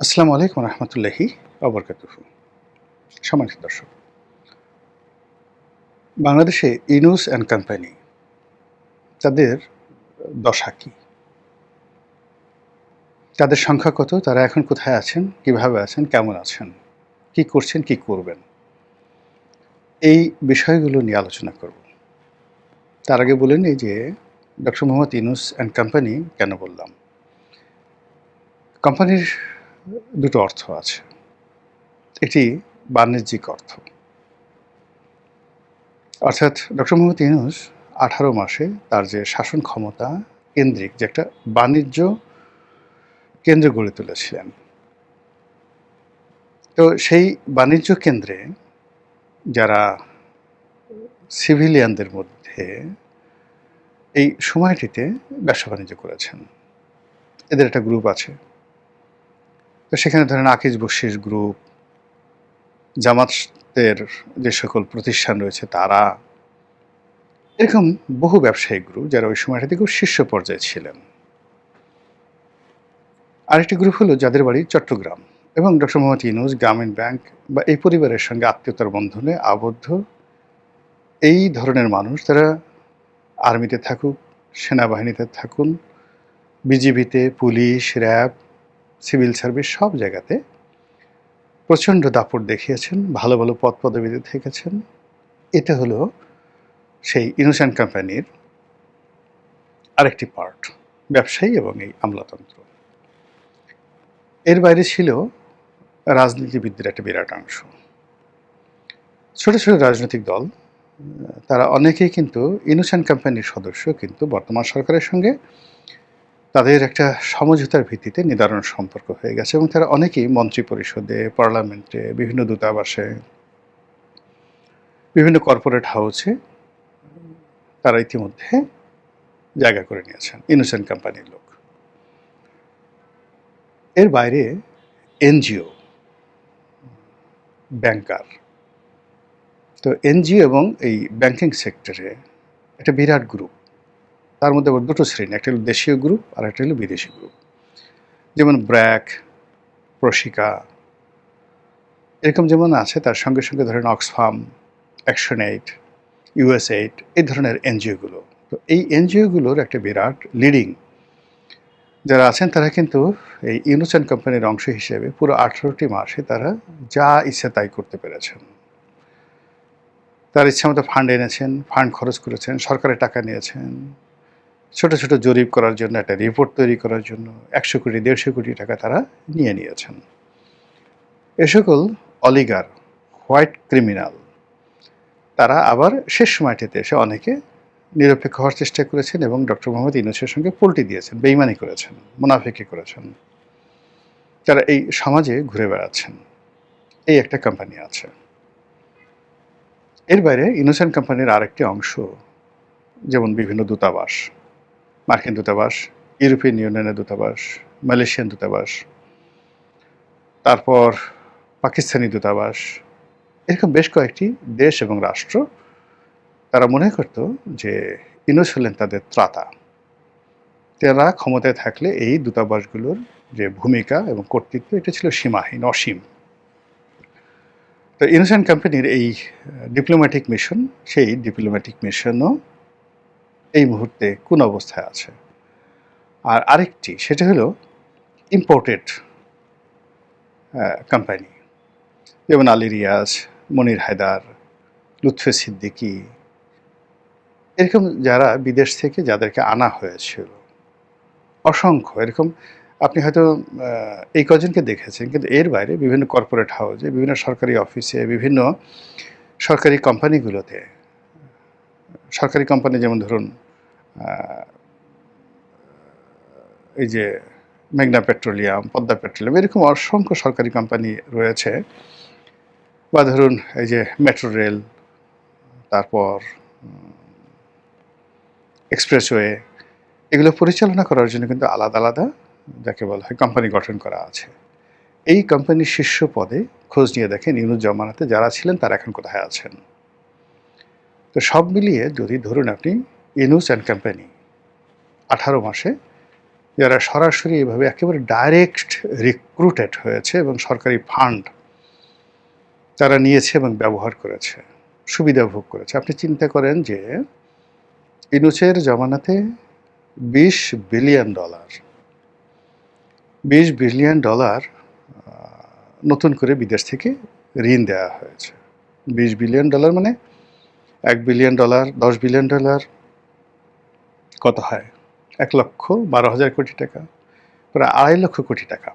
আসসালামু আলাইকুম রহমতুল্লাহি অবরকাতুহু। সম্মানিত দর্শক, বাংলাদেশে ইনুস অ্যান্ড কোম্পানি তাদের দশা কি? তাদের সংখ্যা কত? তারা এখন কোথায় আছেন? কিভাবে আছেন? কেমন আছেন? কি করছেন? কি করবেন? এই বিষয়গুলো নিয়ে আলোচনা করব। তার আগে বলে নিই যে doctor Mohammad Yunus and company কেন বললাম? কোম্পানির দুটো অর্থ আছে। একটি বাণিজ্যিক অর্থ। অর্থাৎ ডক্টর মোহাম্মদ ইউনূস ১৮ মাসে তার যে শাসন ক্ষমতা কেন্দ্রিক যে একটা বাণিজ্য কেন্দ্র গড়ে তুলেছিলেন। তো সেই বাণিজ্য কেন্দ্রে যারা সিভিলিয়ানদের মধ্যে এই সময়টিতে ব্যবসা-বাণিজ্য করেছেন। এদের একটা গ্রুপ আছে। তো সেখানে ধরেন আকিজ বকশিস গ্রুপ, জামাতের যে সকল প্রতিষ্ঠান রয়েছে তারা, এরকম বহু ব্যবসায়িক গ্রুপ যারা ওই সময়টাতে খুব শীর্ষ পর্যায়ে ছিলেন। আরেকটি গ্রুপ হলো যাদের বাড়ি চট্টগ্রাম এবং ডক্টর মোহাম্মদ ইউনূস গ্রামীণ ব্যাংক বা এই পরিবারের সঙ্গে আত্মীয়তার বন্ধনে আবদ্ধ এই ধরনের মানুষ তারা আর্মিতে থাকুক, সেনাবাহিনীতে থাকুন, বিজিবিতে, পুলিশ, র্যাব, সিভিল সার্ভিস সব জায়গাতে প্রচণ্ড দাপট দেখিয়েছেন, ভালো ভালো পদপদবিতে থেকেছেন। এটা হলো সেই ইউনূস অ্যান্ড কোম্পানির আরেকটি পার্ট, ব্যবসায়ী এবং এই আমলাতন্ত্র। এর বাইরে ছিল রাজনীতিবিদদের একটা বিরাট অংশ। ছোট ছোট রাজনৈতিক দল, তারা অনেকেই কিন্তু ইউনূস অ্যান্ড কোম্পানির সদস্য, কিন্তু বর্তমান সরকারের সঙ্গে তাদের একটা সমঝোতার ভিত্তিতে নিদারুণ সম্পর্ক হয়ে গেছে এবং তারা অনেকেই মন্ত্রিপরিষদে, পার্লামেন্টে, বিভিন্ন দূতাবাসে, বিভিন্ন কর্পোরেট হাউসে তারা ইতিমধ্যে জায়গা করে নিয়েছেন ইউনূস অ্যান্ড কোম্পানির লোক। এর বাইরে এনজিও, ব্যাংকার। তো এনজিও এবং এই ব্যাংকিং সেক্টরে একটা বিরাট গ্রুপ। তার মধ্যে আবার দুটো শ্রেণী, একটা হলো দেশীয় গ্রুপ আর একটা হলো বিদেশি গ্রুপ। যেমন ব্র্যাক, প্রশিকা, এরকম যেমন আছে, তার সঙ্গে সঙ্গে ধরেন অক্সফাম, অ্যাকশন এইড, ইউএসএইড, এই ধরনের এনজিওগুলো। তো এই এনজিওগুলোর একটা বিরাট লিডিং যারা আছেন তারা কিন্তু এই ইউনূস অ্যান্ড কোম্পানির অংশ হিসেবে পুরো ১৮টি মাসে তারা যা ইচ্ছা তাই করতে পেরেছেন। তার ইচ্ছামতো ফান্ড এনেছেন, ফান্ড খরচ করেছেন, সরকারের টাকা নিয়েছেন, ছোট ছোট জরিপ করার জন্য, একটা রিপোর্ট তৈরি করার জন্য ১০০ কোটি ১৫০ কোটি টাকা তারা নিয়েছেন। এ সকল অলিগার, হোয়াইট ক্রিমিনাল, তারা আবার শেষ সময়টিতে এসে অনেকে নিরপেক্ষ হওয়ার চেষ্টা করেছেন এবং ডক্টর মোহাম্মদ ইউনূসের সঙ্গে পল্টি দিয়েছেন, বেইমানি করেছেন, মুনাফিকি করেছেন। তারা এই সমাজে ঘুরে বেড়াচ্ছেন। এই একটা কোম্পানি আছে। এর বাইরে ইউনূস অ্যান্ড কোম্পানির আরেকটি অংশ, যেমন বিভিন্ন দূতাবাস, মার্কিন দূতাবাস, ইউরোপিয়ান ইউনিয়নের দূতাবাস, মালয়েশিয়ান দূতাবাস, তারপর পাকিস্তানি দূতাবাস, এরকম বেশ কয়েকটি দেশ এবং রাষ্ট্র তারা মনে করত যে ইউনূস হলেন তাদের ত্রাতা। তারা ক্ষমতায় থাকলে এই দূতাবাসগুলোর যে ভূমিকা এবং কর্তৃত্ব, এটা ছিল সীমাহীন, অসীম। তো ইউনূস অ্যান্ড কোম্পানির এই ডিপ্লোম্যাটিক মিশন, সেই ডিপ্লোম্যাটিক মিশনও এই মুহূর্তে কোন অবস্থায় আছে। আর আরেকটি, সেটা হলো ইম্পোর্টেড কোম্পানি, যেমন আলী রিয়াজ, মনির হায়দার, লুৎফে সিদ্দিকী, এরকম যারা বিদেশ থেকে যাদেরকে আনা হয়েছিল অসংখ্য। এরকম আপনি হয়তো এই কজনকে দেখেছেন, কিন্তু এর বাইরে বিভিন্ন কর্পোরেট হাউসে, বিভিন্ন সরকারি অফিসে, বিভিন্ন সরকারি কোম্পানিগুলোতে, সরকারি কোম্পানি যেমন ধরুন এই যে মেঘনা পেট্রোলিয়াম, পদ্মা পেট্রোলিয়াম, এরকম অসংখ্য সরকারি কোম্পানি রয়েছে। বা ধরুন এই যে মেট্রো রেল, তারপর এক্সপ্রেসওয়ে, এগুলো পরিচালনা করার জন্য কিন্তু আলাদা আলাদা যাকে বলা হয় কোম্পানি গঠন করা আছে। এই কোম্পানির শীর্ষ পদে খোঁজ নিয়ে দেখেন ইউনূস জামানাতে যারা ছিলেন তারা এখন কোথায় আছেন। তো সব মিলিয়ে যদি ধরুন আপনি ইউনূস অ্যান্ড কোম্পানি ১৮ মাসে যারা সরাসরি এভাবে একেবারে ডাইরেক্ট রিক্রুটেড হয়েছে এবং সরকারি ফান্ড তারা নিয়েছে এবং ব্যবহার করেছে, সুবিধা ভোগ করেছে। আপনি চিন্তা করেন যে ইউনূসের জমানাতে $20 বিলিয়ন, $20 বিলিয়ন নতুন করে বিদেশ থেকে ঋণ দেওয়া হয়েছে। $20 বিলিয়ন মানে $1 বিলিয়ন, $10 বিলিয়ন কত হয়? 1,12,000 কোটি টাকা, প্রায় 2.5 লক্ষ কোটি টাকা।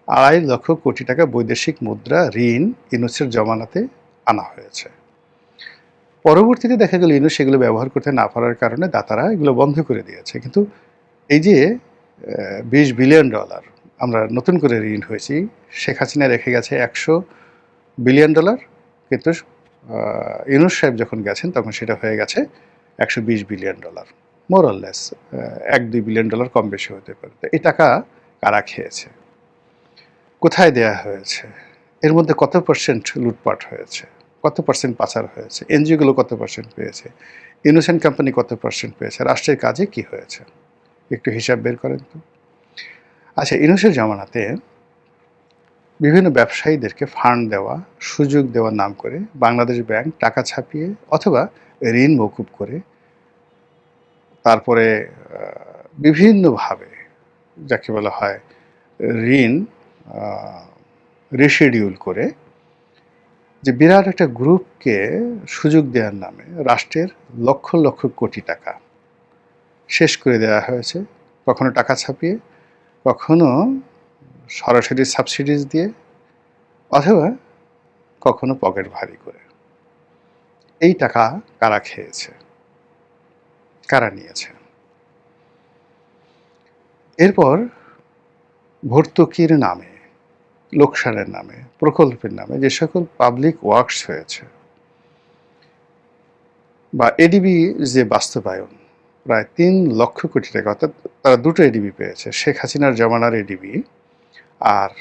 2.5 লক্ষ কোটি টাকা বৈদেশিক মুদ্রা ঋণ ইউনূসের জমানাতে আনা হয়েছে। পরবর্তীতে দেখা গেল ইউনূস সেগুলো ব্যবহার করতে না পারার কারণে দাতারা এগুলো বন্ধ করে দিয়েছে। কিন্তু এই যে $20 বিলিয়ন আমরা নতুন করে ঋণ হয়েছি, শেখ হাসিনা রেখে গেছে $100 বিলিয়ন, কিন্তু ইউনূস সাহেব যখন গেছেন তখন সেটা হয়ে গেছে $120 billion, more or less $1-2 billion কম বেশি হতে পারে। তো এই টাকা কারা খেয়েছে, কোথায় দেয়া হয়েছে, এর মধ্যে কত পার্সেন্ট লুটপাট হয়েছে, কত পার্সেন্ট পাচার হয়েছে, এনজিওগুলো কত পার্সেন্ট পেয়েছে, ইউনূস অ্যান্ড কোম্পানি কত পার্সেন্ট পেয়েছে, রাষ্ট্রের কাজে কি হয়েছে, একটু হিসাব বের করেন তো। আচ্ছা, ইউনূসের জমানাতে বিভিন্ন ব্যবসায়ীদেরকে ফান্ড দেওয়া, সুযোগ দেওয়ার নাম করে বাংলাদেশ ব্যাংক টাকা ছাপিয়ে অথবা ঋণ মকুব করে তারপরে বিভিন্নভাবে যাকে বলা হয় ঋণ রিশিডিউল করে যে বিরাট একটা গ্রুপকে সুযোগ দেওয়ার নামে রাষ্ট্রের লক্ষ লক্ষ কোটি টাকা শেষ করে দেওয়া হয়েছে, কখনো টাকা ছাপিয়ে, কখনো সরাসরি সাবসিডিজ দিয়ে, অথবা কখনো পকেট ভারী করে। এই টাকা কারা খেয়েছে, কারা নিয়েছে? এরপর ভর্তুকির নামে, লোকসানের নামে, প্রকল্পের নামে যে সকল পাবলিক ওয়ার্কস হয়েছে বা এডিবি যে বাস্তবায়ন, প্রায় 3 লক্ষ কোটি টাকা, অর্থাৎ তারা দুটো এডিবি পেয়েছে, শেখ হাসিনার জমানার এডিবি আর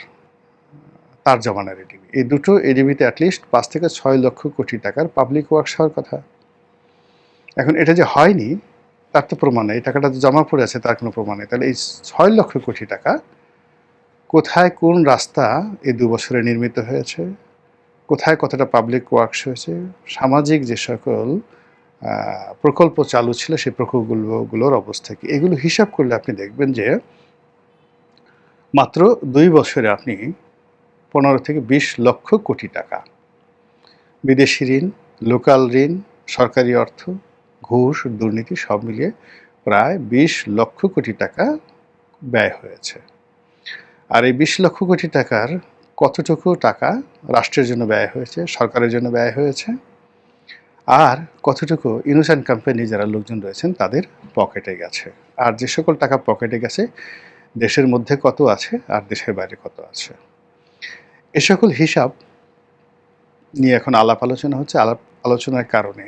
তার জমানার এডিবি। এই দুটো এডিবিতে অ্যাটলিস্ট 5 থেকে 6 লক্ষ কোটি টাকার পাবলিক ওয়ার্কস হওয়ার কথা। এখন এটা যে হয়নি তার তো প্রমাণ নেই, এই টাকাটা জমা পড়ে আছে তার কোনো প্রমাণ নেই। তাহলে এই 6 লক্ষ কোটি টাকা কোথায় কোন রাস্তা এই 2 বছরে নির্মিত হয়েছে, কোথায় কতটা পাবলিক ওয়ার্কস হয়েছে, সামাজিক যে সকল প্রকল্প চালু ছিল সেই প্রকল্পগুলোর অবস্থা কি, এগুলো হিসাব করলে আপনি দেখবেন যে মাত্র 2 বছরে আপনি 15 থেকে 20 লক্ষ কোটি টাকা বিদেশি ঋণ, লোকাল ঋণ, সরকারি অর্থ, ঘুষ, দুর্নীতি সব মিলিয়ে প্রায় 20 লক্ষ কোটি টাকা ব্যয় হয়েছে। আর এই 20 লক্ষ কোটি টাকার কতটুকু টাকা রাষ্ট্রের জন্য ব্যয় হয়েছে, সরকারের জন্য ব্যয় হয়েছে, আর কতটুকু ইউনূস অ্যান্ড কোম্পানি যারা লোকজন রয়েছেন তাদের পকেটে গেছে। আর যে সকল টাকা পকেটে গেছে দেশের মধ্যে কত আছে আর দেশের বাইরে কত আছে, এ সকল হিসাব নিয়ে এখন আলাপ আলোচনা হচ্ছে। আলাপ আলোচনার কারণে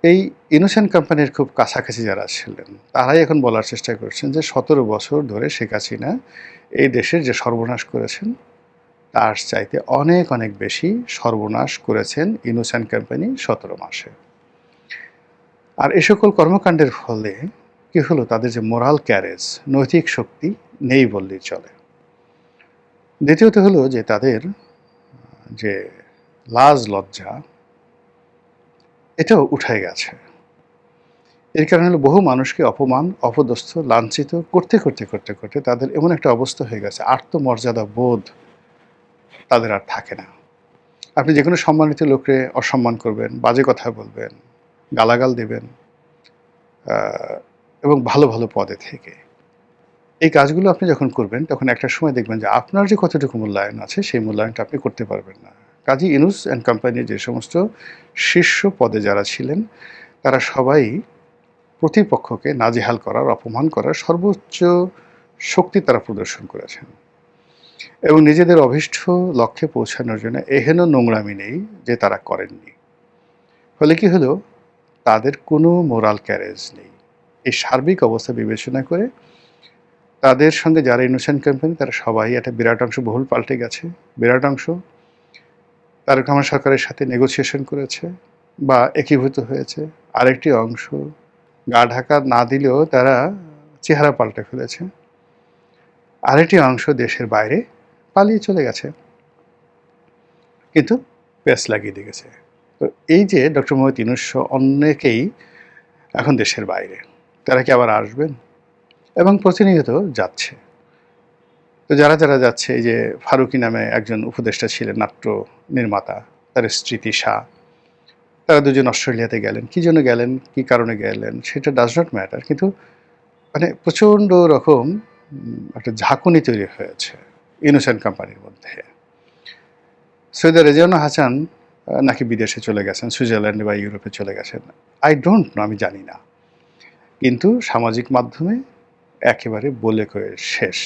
এই ইউনূস অ্যান্ড কোম্পানির খুব কাছাকাছি যারা ছিলেন তারাই এখন বলার চেষ্টা করছেন যে 17 বছর ধরে শেখ হাসিনা এই দেশের যে সর্বনাশ করেছেন তার চাইতে অনেক অনেক বেশি সর্বনাশ করেছেন ইউনূস অ্যান্ড কোম্পানি 17 মাসে। আর এ সকল কর্মকাণ্ডের ফলে কি হলো, তাদের যে মোরাল ক্যারেজ, নৈতিক শক্তি নেই বললেই চলে। দ্বিতীয়ত হলো যে তাদের যে লাজ লজ্জা এটাও উঠে গেছে। এর কারণে হলো বহু মানুষকে অপমান, অপদস্থ, লাঞ্ছিত করতে করতে করতে করতে তাদের এমন একটা অবস্থা হয়ে গেছে, আত্মমর্যাদা বোধ তাদের আর থাকে না। আপনি যে কোনো সম্মানিত লোককে অসম্মান করবেন, বাজে কথা বলবেন, গালাগাল দেবেন, এবং ভালো ভালো পদে থেকে এই কাজগুলো আপনি যখন করবেন তখন একটা সময় দেখবেন যে আপনার যে কতটুকু মূল্যায়ন আছে সেই মূল্যায়নটা আপনি করতে পারবেন না। কাজী ইউনূস অ্যান্ড কোম্পানির যে সমস্ত শীর্ষ পদে যারা ছিলেন তারা সবাই প্রতিপক্ষকে নাজেহাল করার, অপমান করার সর্বোচ্চ শক্তি তারা প্রদর্শন করেছেন এবং নিজেদের অভীষ্ট লক্ষ্যে পৌঁছানোর জন্য এহেন নোংরামি নেই যে তারা করেননি। ফলে কি হলো, তাদের কোনো মোরাল ক্যারেজ নেই। এই সার্বিক অবস্থা বিবেচনা করে তাদের সঙ্গে যারা ইউনূস অ্যান্ড কোম্পানি তারা সবাই একটা বিরাট অংশ বহুল পাল্টে গেছে। বিরাট অংশ তারেক রহমান সরকারের সাথে নেগোসিয়েশন করেছে বা একীভূত হয়েছে। আরেকটি অংশ গা ঢাকা না দিলেও তারা চেহারা পাল্টে ফেলেছে, আরেকটি অংশ দেশের বাইরে পালিয়ে চলে গেছে, কিন্তু পেস লাগিয়ে দিয়ে গেছে। তো এই যে ডক্টর মোহাম্মদ ইউনূস অনেকেই এখন দেশের বাইরে, তারা কি আবার আসবেন? এবং প্রতিনিয়ত যাচ্ছে। তো যারা যারা যাচ্ছে, এই যে ফারুকী নামে একজন উপদেষ্টা ছিলেন, নাট্য নির্মাতা, তার স্ত্রী তিশা, তারা দুজন অস্ট্রেলিয়াতে গেলেন। কী জন্য গেলেন, কী কারণে গেলেন সেটা ডাজ নট ম্যাটার, কিন্তু মানে প্রচণ্ড রকম একটা ঝাঁকুনি তৈরি হয়েছে ইউনূস অ্যান্ড কোম্পানির মধ্যে। সৈয়দ রেজওয়ানা হাসান নাকি বিদেশে চলে গেছেন, সুইজারল্যান্ডে বা ইউরোপে চলে গেছেন, আই ডোন্ট নো, আমি জানি না, কিন্তু সামাজিক মাধ্যমে একেবারে বলে কয়ে শেষ।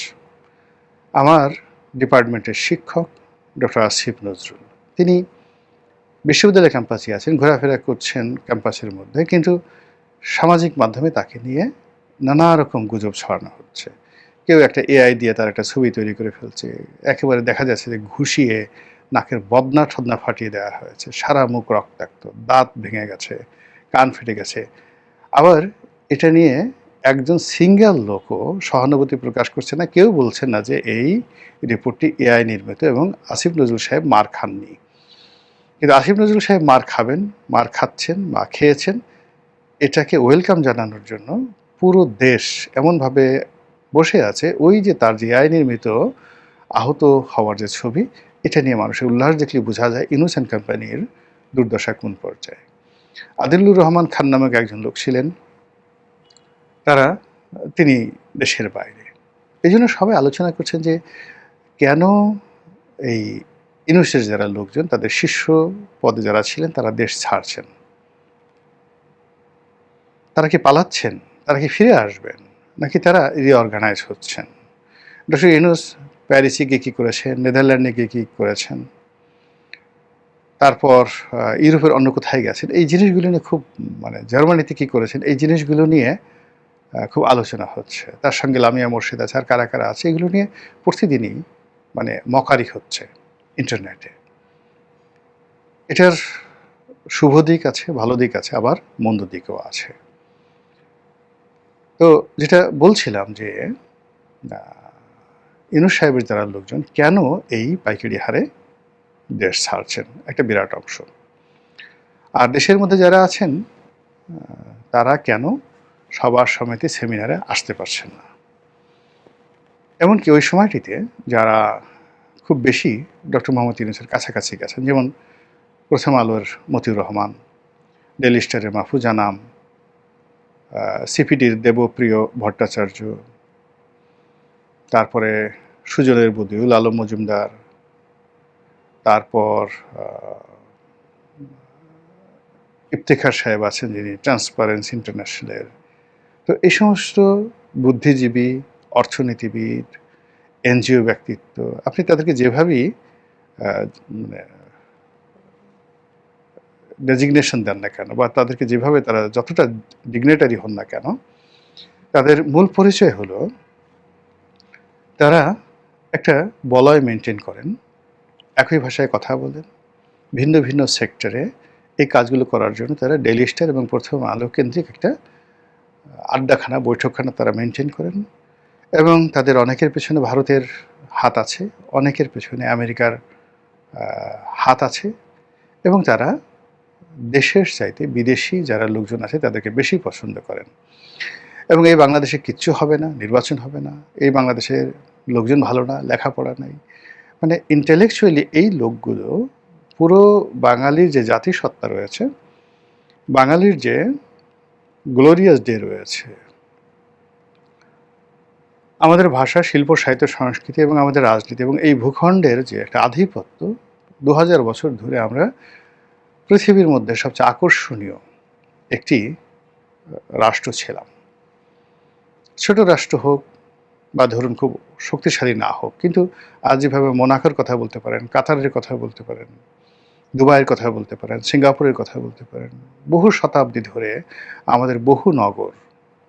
আমার ডিপার্টমেন্টের শিক্ষক ডক্টর আসিফ নজরুল, তিনি বিশ্ববিদ্যালয় ক্যাম্পাসে আছেন, ঘোরাফেরা করছেন ক্যাম্পাসের মধ্যে, কিন্তু সামাজিক মাধ্যমে তাকে নিয়ে নানা রকম গুজব ছড়ানো হচ্ছে। কেউ একটা এআই দিয়ে তার একটা ছবি তৈরি করে ফেলছে, একেবারে দেখা যাচ্ছে যে ঘুষিয়ে নাকের বদনা ঠদনা ফাটিয়ে দেওয়া হয়েছে, সারা মুখ রক্তাক্ত, দাঁত ভেঙে গেছে, কান ফেটে গেছে। আবার এটা নিয়ে একজন সিঙ্গেল লোকও সহানুভূতি প্রকাশ করছে না, কেউ বলছে না যে এই রিপোর্টটি এআই নির্মিত এবং আসিফ নজরুল সাহেব মার খাননি। কিন্তু আসিফ নজরুল সাহেব মার খাবেন, মার খাচ্ছেন বা খেয়েছেন, এটাকে ওয়েলকাম জানানোর জন্য পুরো দেশ এমনভাবে বসে আছে, ওই যে তার যে এআই নির্মিত আহত হওয়ার যে ছবি, এটা নিয়ে মানুষের উল্লাস দেখলে বোঝা যায় ইউনূস অ্যান্ড কোম্পানির দুর্দশা কোন পর্যায়ে। আদিলুর রহমান খান নামক একজন লোক ছিলেন, তিনি দেশের বাইরে। এই জন্য সবাই আলোচনা করছেন যে কেন এই ইউনূসের যারা লোকজন, তাদের শীর্ষ পদে যারা ছিলেন, তারা দেশ ছাড়ছেন। তারা কি পালাচ্ছেন, তারা কি ফিরে আসবেন, নাকি তারা রিঅর্গানাইজ হচ্ছেন? ডক্টর ইউনূস প্যারিসে গিয়ে কী করেছেন, নেদারল্যান্ডে গিয়ে কী করেছেন, তারপর ইউরোপের অন্য কোথায় গেছেন, এই জিনিসগুলো নিয়ে খুব, মানে জার্মানিতে কী করেছেন, এই জিনিসগুলো নিয়ে খুব আলোচনা হচ্ছে। তার সঙ্গে লামিয়া মোর্শেদ আছে, আর কারা কারা আছে, এগুলো নিয়ে প্রতিদিনই মানে মকারি হচ্ছে ইন্টারনেটে। এটার শুভ দিক আছে, ভালো দিক আছে, আবার মন্দ দিকও আছে। তো যেটা বলছিলাম যে ইউনূস সাহেবের যারা লোকজন কেন এই পাইকারি হারে দেশ ছাড়ছেন, একটা বিরাট অংশ। আর দেশের মধ্যে যারা আছেন তারা কেন সবার সমিতি সেমিনারে আসতে পারছেন না। এমনকি ওই সময়টিতে যারা খুব বেশি ডক্টর মোহাম্মদ ইউনূসের কাছাকাছি গেছেন, যেমন প্রথম আলোর মতিউর রহমান, ডেইলি স্টারের মাহফুজা আনাম, সিপিডির দেবপ্রিয় ভট্টাচার্য, তারপরে সুজনের বদিউল আলম মজুমদার, তারপর ইফতেখার সাহেব আছেন যিনি ট্রান্সপারেন্সি ইন্টারন্যাশনালের। তো এই সমস্ত বুদ্ধিজীবী, অর্থনীতিবিদ, এনজিও ব্যক্তিত্ব, আপনি তাদেরকে যেভাবেই মানে ডেজিগনেশন দেন না কেন, বা তাদেরকে যেভাবে তারা যতটা ডিগনেটারি হন না কেন, তাদের মূল পরিচয় হলো তারা একটা বলয় মেনটেন করেন, একই ভাষায় কথা বলেন, ভিন্ন ভিন্ন সেক্টরে এই কাজগুলো করার জন্য তারা ডেইলি স্টার এবং প্রথম আলো কেন্দ্রিক একটা আড্ডাখানা, বৈঠকখানা তারা মেনটেন করেন। এবং তাদের অনেকের পেছনে ভারতের হাত আছে, অনেকের পেছনে আমেরিকার হাত আছে, এবং তারা দেশের চাইতে বিদেশি যারা লোকজন আছে তাদেরকে বেশি পছন্দ করেন। এবং এই বাংলাদেশে কিচ্ছু হবে না, নির্বাচন হবে না, এই বাংলাদেশের লোকজন ভালো না, লেখাপড়া নাই, মানে ইন্টেলেকচুয়ালি এই লোকগুলো পুরো বাঙালির যে জাতিসত্তা রয়েছে, বাঙালির যে গ্লোরিয়াস ডে রয়েছে, আমাদের ভাষা, শিল্প, সাহিত্য, সংস্কৃতি এবং আমাদের রাজনীতি এবং এই ভূখণ্ডের যে একটা আধিপত্য, 2000 বছর ধরে আমরা পৃথিবীর মধ্যে সবচেয়ে আকর্ষণীয় একটি রাষ্ট্র ছিলাম। ছোট রাষ্ট্র হোক বা ধরুন খুব শক্তিশালী না হোক, কিন্তু আজ যেভাবে মোনাকোর কথা বলতে পারেন, কাতারের কথা বলতে পারেন, দুবাইয়ের কথা বলতে পারেন, সিঙ্গাপুরের কথা বলতে পারেন, বহু শতাব্দী ধরে আমাদের বহু নগর,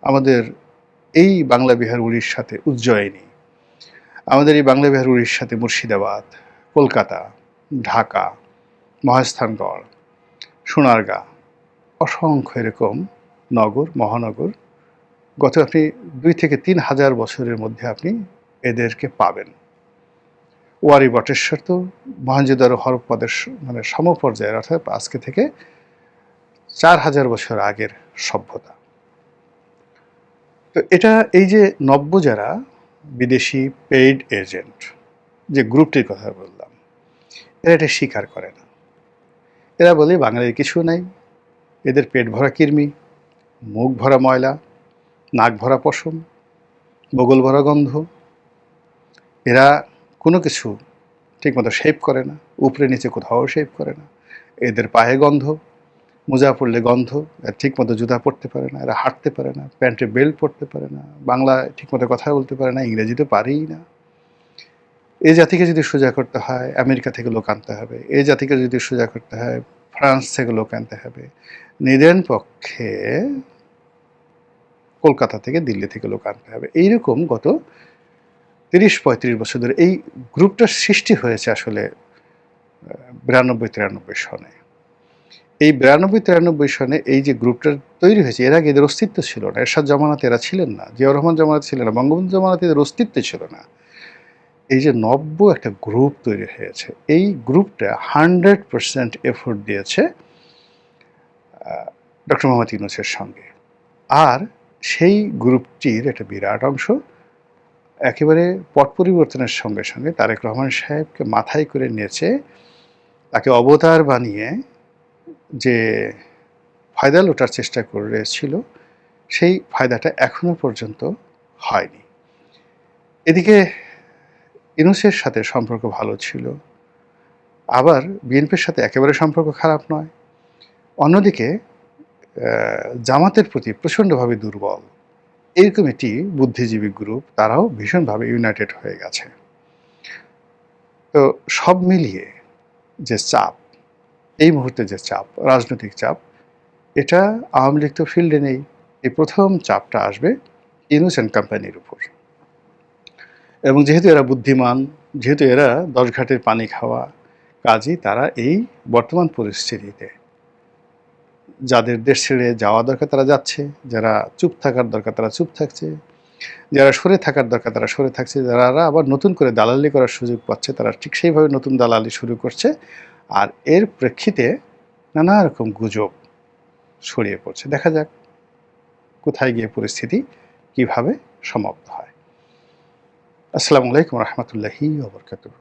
আমাদের এই বাংলা বিহার উড়িষ্যাতে উজ্জয়িনী, আমাদের এই বাংলা বিহার উড়িষ্যাতে মুর্শিদাবাদ, কলকাতা, ঢাকা, গত আপনি ২ থেকে ৩ হাজার বছরের মধ্যে আপনি এদেরকে পাবেন। ওয়ারী বটেশ্বর তো মহেঞ্জোদারো হরপ্পাদের মানে সমপর্যায়ের, অর্থাৎ আজকে থেকে ৪,০০০ বছর আগের সভ্যতা। তো এটা এই যে নব্য যারা বিদেশি পেইড এজেন্ট, যে গ্রুপটির কথা বললাম, এরা এটা স্বীকার করে না। এরা বলে বাঙালির কিছু নাই, এদের পেট ভরা কৃমি, মুখ ভরা ময়লা, নাক ভরা পশম, বগল ভরা গন্ধ, এরা কোনো কিছু ঠিকমতো শেভ করে না, উপরে নিচে কোথাও শেভ করে না, এদের পায়ে গন্ধ, মোজা পরলে গন্ধ, এরা ঠিকমতো জুতা পরতে পারে না, এরা হাঁটতে পারে না, প্যান্টে বেল্ট পরতে পারে না, বাংলা ঠিকমতো কথা বলতে পারে না, ইংরেজি তো পারেই না। এই জাতিকে যদি সোজা করতে হয় আমেরিকা থেকে লোক আনতে হবে, এই জাতিকে যদি সোজা করতে হয় ফ্রান্স থেকে লোক আনতে হবে, নিদেন পক্ষে কলকাতা থেকে দিল্লি থেকে লোক আনতে হবে। এইরকম গত ৩০-৩৫ বছর ধরে এই গ্রুপটার সৃষ্টি হয়েছে আসলে ৯২-৯৩ সনে। এই ৯২-৯৩ সনে এই যে গ্রুপটা তৈরি হয়েছে, এর আগে এদের অস্তিত্ব ছিল না। এরশাদ জামানাতে এরা ছিলেন না, জিয়াউর রহমান জামানাতে ছিলেন না, বঙ্গবন্ধু জামানাতে এদের অস্তিত্ব ছিল না। এই যে নব্য একটা গ্রুপ তৈরি হয়েছে, এই গ্রুপটা 100% এফোর্ট দিয়েছে ডক্টর মোহাম্মদ ইউনূসের সঙ্গে। আর সেই গ্রুপটির একটা বিরাট অংশ একেবারে পট পরিবর্তনের সঙ্গে সঙ্গে তারেক রহমান সাহেবকে মাথায় করে নিয়েছে, তাকে অবতার বানিয়ে যে ফায়দা লোটার চেষ্টা করেছিল, সেই ফায়দাটা এখনো পর্যন্ত হয়নি। এদিকে ইউনূসের সাথে সম্পর্ক ভালো ছিল, আবার বিএনপির সাথে একেবারে সম্পর্ক খারাপ নয়। অন্যদিকে জামাতের প্রতি প্রচণ্ডভাবে দুর্বল এরকম একটি বুদ্ধিজীবী গ্রুপ, তারাও ভীষণভাবে ইউনাইটেড হয়ে গেছে। তো সব মিলিয়ে যে চাপ, এই মুহূর্তে যে চাপ, রাজনৈতিক চাপ, এটা আওয়ামী লীগ তো ফিল্ডে নেই। এই প্রথম চাপটা আসবে ইউনূস অ্যান্ড কোম্পানির উপর। এবং যেহেতু এরা বুদ্ধিমান, যেহেতু এরা ১০ ঘাটের পানি খাওয়া, কাজেই তারা এই বর্তমান পরিস্থিতিতে যাদের দেশ ছেড়ে যাওয়া দরকার তারা যাচ্ছে, যারা চুপ থাকার দরকার তারা চুপ থাকছে, যারা সরে থাকার দরকার তারা সরে থাকছে, যারা আবার নতুন করে দালালি করার সুযোগ পাচ্ছে তারা ঠিক সেইভাবে নতুন দালালি শুরু করছে। আর এর প্রেক্ষিতে নানা রকম গুজব ছড়িয়ে পড়ছে। দেখা যাক কোথায় গিয়ে পরিস্থিতি কিভাবে সমাপ্ত হয়। আসসালামু আলাইকুম রহমতুল্লাহি ওয়া বারাকাতুহু।